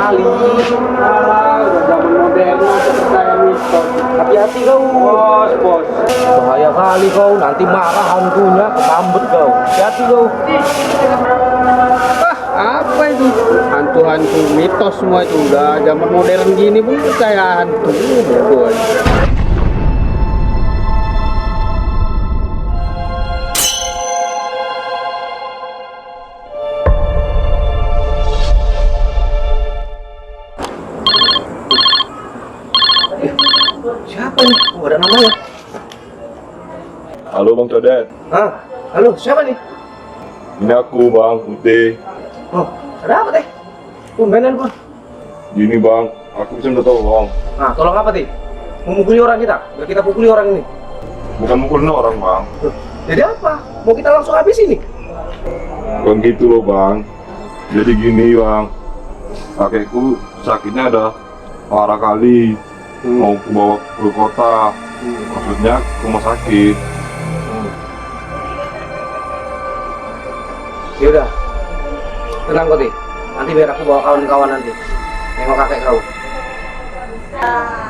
kali. Udah zaman modern masih percaya mitos. Hati-hati kau. Bos. Bahaya kali kau, nanti marah hantunya kesambet kau. Hati-hati kau. Apa itu? Hantu-hantu mitos semua itu. Udah zaman modern gini pun percaya hantu. Bos. Siapa nih? Oh, ada namanya. Halo Bang Codet. Halo, siapa nih? Ini aku Bang Putih. Oh, ada apa teh? Tumbenan pun. Gini Bang, aku bisa minta tolong. Nah, tolong apa teh? Mau mukuli orang kita? Biar kita pukuli orang ini. Bukan mukulin orang Bang. Jadi apa? Mau kita langsung habis ini? Bukan gitu loh Bang. Jadi gini Bang, kakekku sakitnya ada parah kali. Mau aku bawa ke kota, maksudnya ke rumah sakit. Yaudah, tenang kok teh. Nanti biar aku bawa kawan-kawan nanti. Nengok kakek kau.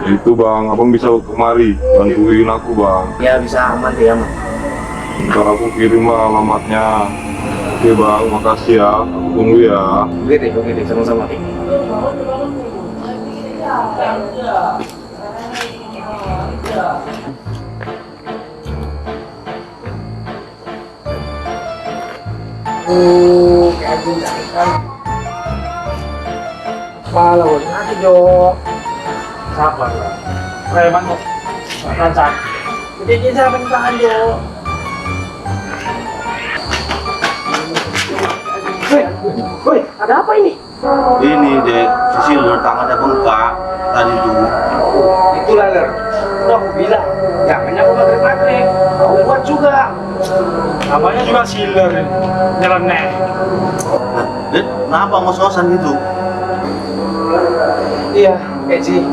Ya itu Bang, abang bisa kemari, bantuin aku Bang. Ya bisa aman deh, aman. Ntar aku kirim lah alamatnya. Oke Bang, makasih ya. Aku tunggu ya. Oke deh, sama-sama teh. Kayak kan. Kepala bos, nanti Jo. Sabar lah. Preman kok. Rancang. Jadi siapa yang tahan Jo? Woi, ada apa ini? Ini deh, Sisil tangannya bengkak tadi tuh. Itu laler. Udah aku bilang, jangan aku pakai. Kau buat juga. Namanya juga sealer, nyeleneh. Nah, Ded, kenapa ngos-ngosan gitu? Iya, Eci.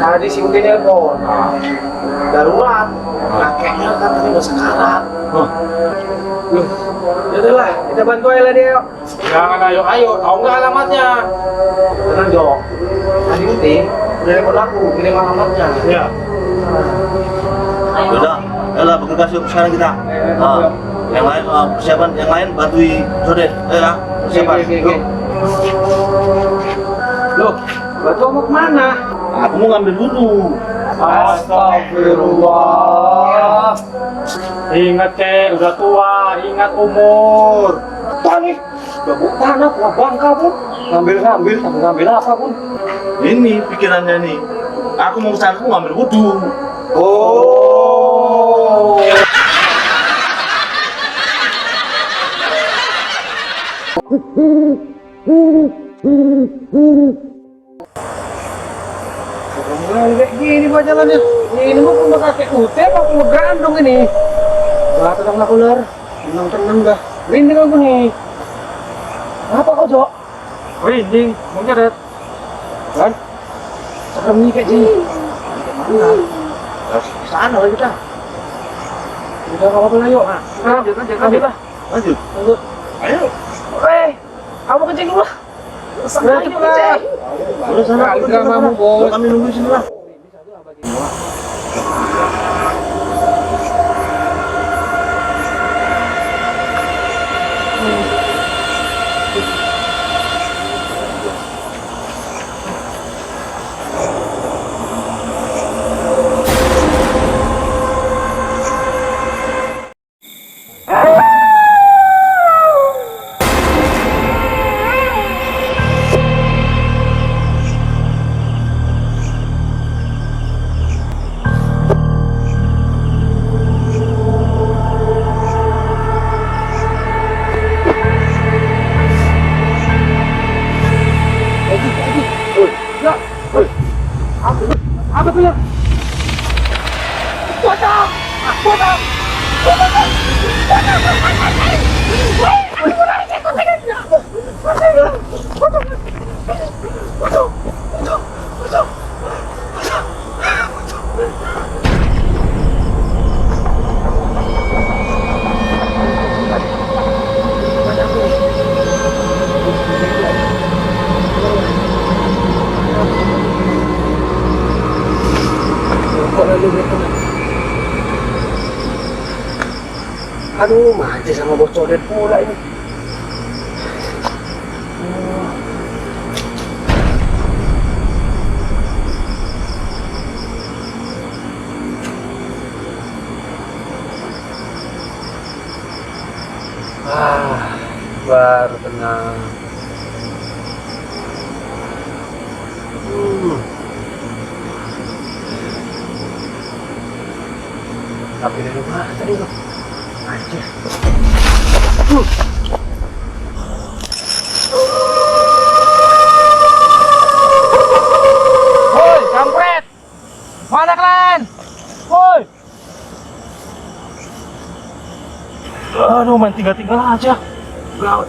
Tadi si Uti nelpon. Darurat. Kakeknya katanya udah sekarat. Loh, yaudahlah, kita bantu aja lah dia. Jangan ayo, tahu nggak alamatnya? Tenang Jo. Tadi Uti udah nelpon aku, kirim alamatnya. Ya. Udah, ayolah bergegas yuk sekarang kita. Yang lain persiapan, yang lain bantuin Codet. Ayolah, persiapan. Oke. Loh, Batu mau kemana? Aku mau ngambil dulu. Astagfirullah. Ingat kek, udah tua, ingat umur. Panik. Udah buka tanah, buka bangka pun. Ngambil apa pun. Ini pikirannya nih. Aku mau kesana, aku ngambil wudhu. Oh. Kayak gini pak jalannya. Ini mau ke kakek Ute apa ke Grandong ini? Wah, tenang lah ular. Tenang dah. Rinding aku nih. Apa kau Jo? Rinding, mau Codet. Kan? Serem nih kayak gini. Mana? Sana lah kita. Udah nggak apa-apa lah yuk. Lanjut lah. Lanjut. Ayo. Kamu kencing dulu lah. Sana kencing. Udah sana, dramamu bos. kami nunggu di sini lah. Apa tuh ya? Pocong! Pocong! Aduh, mati sama bos codet pula ini. Baru tenang. Tapi dari mana tadi tuh? Anjir. Woi, kampret! Mana kalian? Woi! Aduh, main tinggal-tinggal aja. Gawat.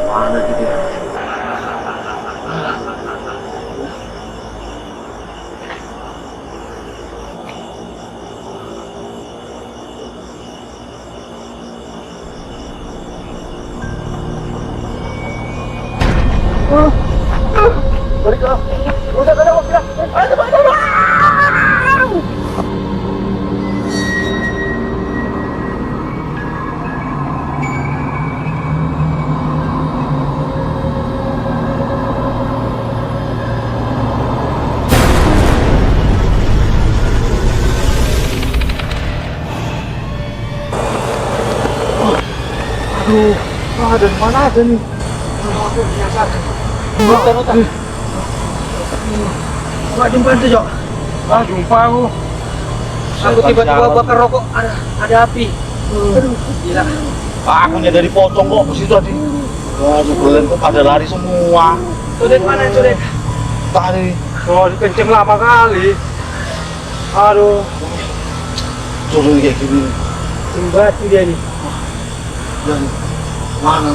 Mana gitu ya? Balik ke. Udah ada waktu dah. Ayo, ayo. Aduh, dari mana aja nih? Aku biasa. Nota. Nggak jumpa itu, Jok. Jumpa aku. Aku tiba-tiba bakar rokok, ada api. Aduh, gila. Pakunya dari pocong kok ke situ tadi. Wah, kalian kok pada lari semua. Codet mana, Codet? Tadi. Oh, dikenceng lama kali. Aduh. Coba kayak gini. Simbati dia nih. Dan mana?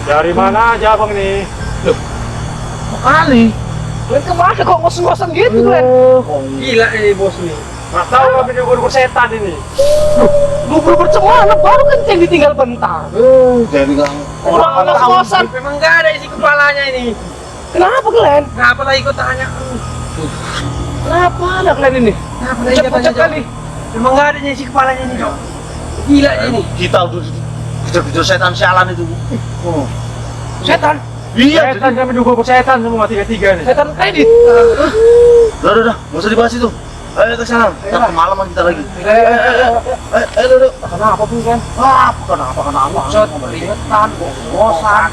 Dari mana aja bang nih? Kali. Kalian kemana kok ngos-ngosan gitu, Glenn? Gila ini bos nih. Nggak tahu kami diukur setan ini. Gue bercemana, baru kenceng ditinggal bentar. Jadi kan Orang ngos-ngosan. Memang gak ada isi kepalanya ini. Kenapa, Glenn? Kenapa lagi ikut tanya? Kenapa ada Glenn ini? Kenapa lagi pucat kali? Memang gak ada isi kepalanya ini, Dok. Gila ini. kita udah kejar-kejar setan sialan itu. Setan? Iya, Setan kami diukur setan semua tiga-tiga nih. Setan kredit. udah, nggak usah dibahas itu. Ayo ke sana, kita kemalaman kita lagi. Ayo, udah. Kenapa pun kan? Kenapa? Pucat, keringetan, bosan.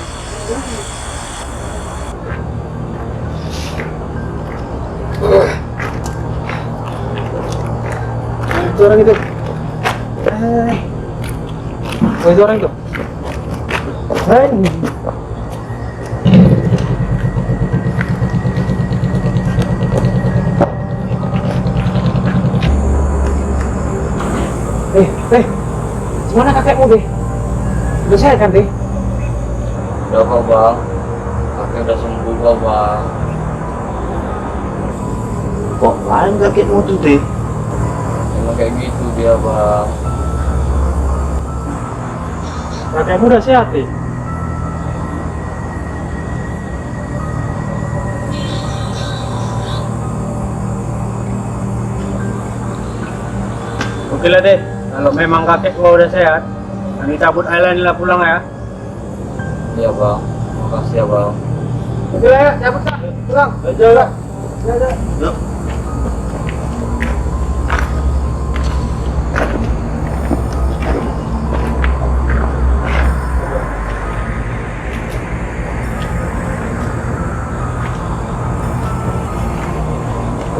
Itu orang itu. Oh, itu orang itu. Gimana kakekmu deh? Udah sehat kan deh? Udah kok bang, kakek udah sembuh kok bang. Kok lain kakekmu tuh deh? Emang kayak gitu dia bang. Kakekmu udah sehat nih. Oke lah deh, kalau memang kakek gua udah sehat, kami cabut island lah pulang ya. Iya bang, makasih ya bang. Oke lah ya, cabut lah, pulang. Aja lah. Yuk.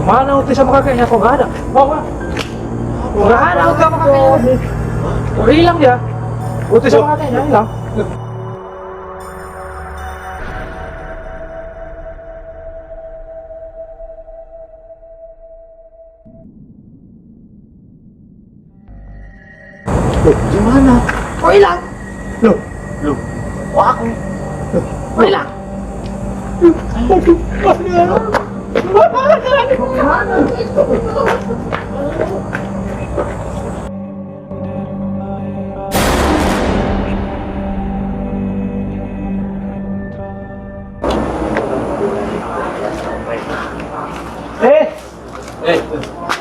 Kemana Uti sama kakeknya? Kok nggak ada? Bawa. Nggak ada Uti sama kakeknya. Udah hilang dia. Uti sama kakeknya hilang. Loh, gimana? Kok hilang? Loh, Loh, wah aku. Baiklah.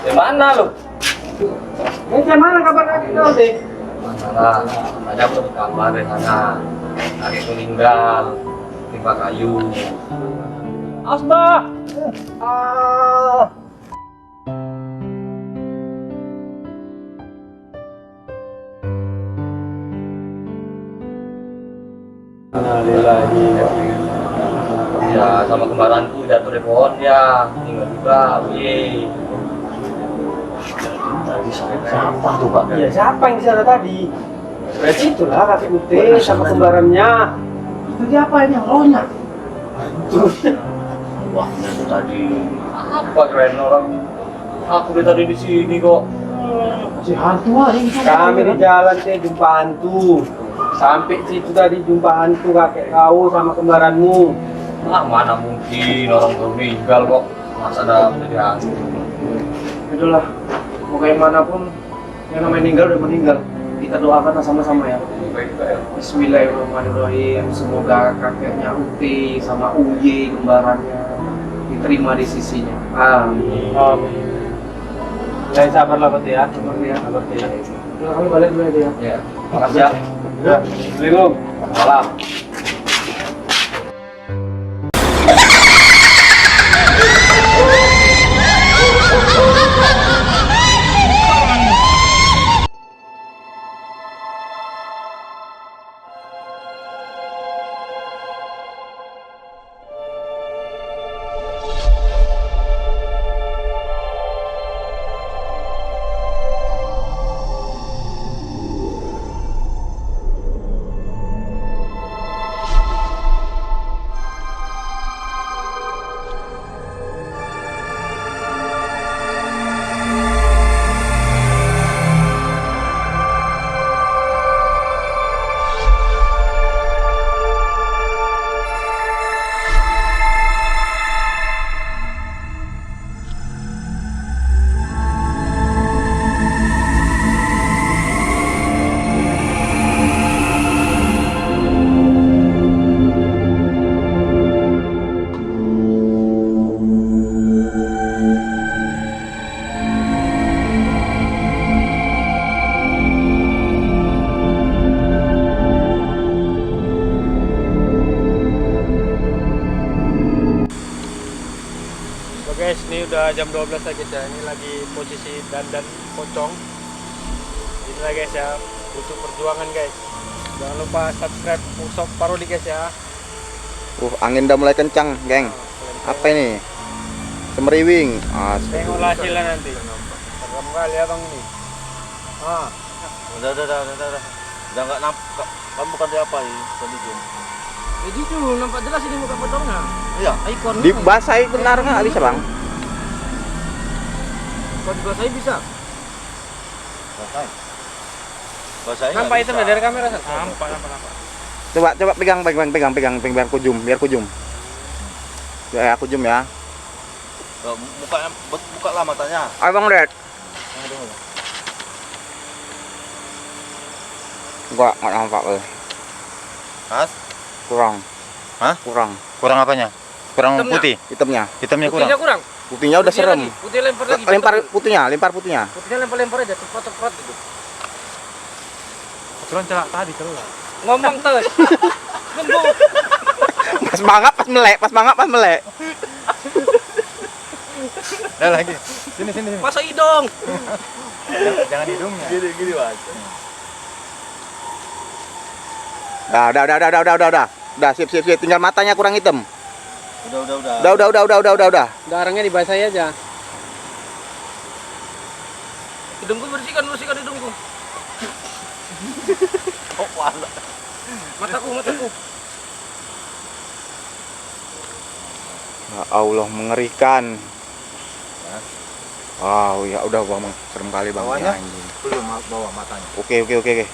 Di mana lu? Ini mana kabar kakek kau deh? Masalah, ada belum kabar di sana. Kakekku meninggal, timpa kayu. Asbah. Ah. Ya, sama kembaranku jatuh dari pohon ya. Tinggal juga, wih. Siapa tuh Pak? Iya, siapa yang di sana tadi? Berarti itulah kakek Ute sama kembarannya. Itu dia apa ini? Ronya. Wah, itu tadi. Apa keren orang? Aku dari tadi di sini kok. Si hantu kami di jalan teh jumpa hantu. Sampai situ tadi jumpa hantu kakek kau sama kembaranmu. Ah, mana mungkin orang baru meninggal kok. Masa ada menjadi hantu? Itulah, mau kayak manapun yang namanya meninggal udah meninggal. Kita doakan sama-sama ya. Bismillahirrahmanirrahim. Semoga kakeknya Uti sama Uye kembarannya diterima di sisinya. Amin. Amin. Ya sabarlah berarti ya. Sabar ya. Nah, kami balik dulu aja ya. Ya, makasih ya. Ya. Assalamualaikum. Salam. Guys, ini udah jam 12 lah guys ya. Ini lagi posisi dandan pocong. Inilah guys ya, butuh perjuangan guys. Jangan lupa subscribe Usop Parodi guys ya. Angin udah mulai kencang, geng. Apa ini? Semeriwing. Tengoklah hasilnya nanti. Serem kali abang ini. Ah, Udah. Udah nggak nampak. Kamu bukan siapa ini? Tadi Jum. Jadi tuh nampak jelas ini muka pocongnya. Iya. Ikon. Dibasahi benar nggak bisa bang? Kalau dibasahi bisa. Bahasa nampak itu dari kamera sana. Nampak. Coba pegang biar ku zoom. Ya aku zoom ya. Buka lah matanya. Ayo bang Red. Nggak nampak Mas? kurang. Hah? Kurang. Kurang apanya? Kurang Hitamnya. putih. Hitamnya. Hitamnya kurang. Putihnya kurang. Putihnya udah Putih serem. lagi. Putih lempar lagi. Lempar putihnya. Putihnya lempar aja, cepat gitu. Turun celak tadi celak. Ngomong terus. Gembok. Pas banget pas melek. Nah, lagi. Sini. Masa hidung. Jangan hidungnya. Gini, Mas. Udah, siap. Tinggal matanya kurang hitam. Udah. Udah. Darahnya dibasahi aja. Hidungku bersihkan hidungku. Oh, wala. Mataku. Ya Allah, mengerikan. Wow, ya udah bang, serem kali bang. Bawahnya? Ya, anjing. Belum bawa matanya. Oke.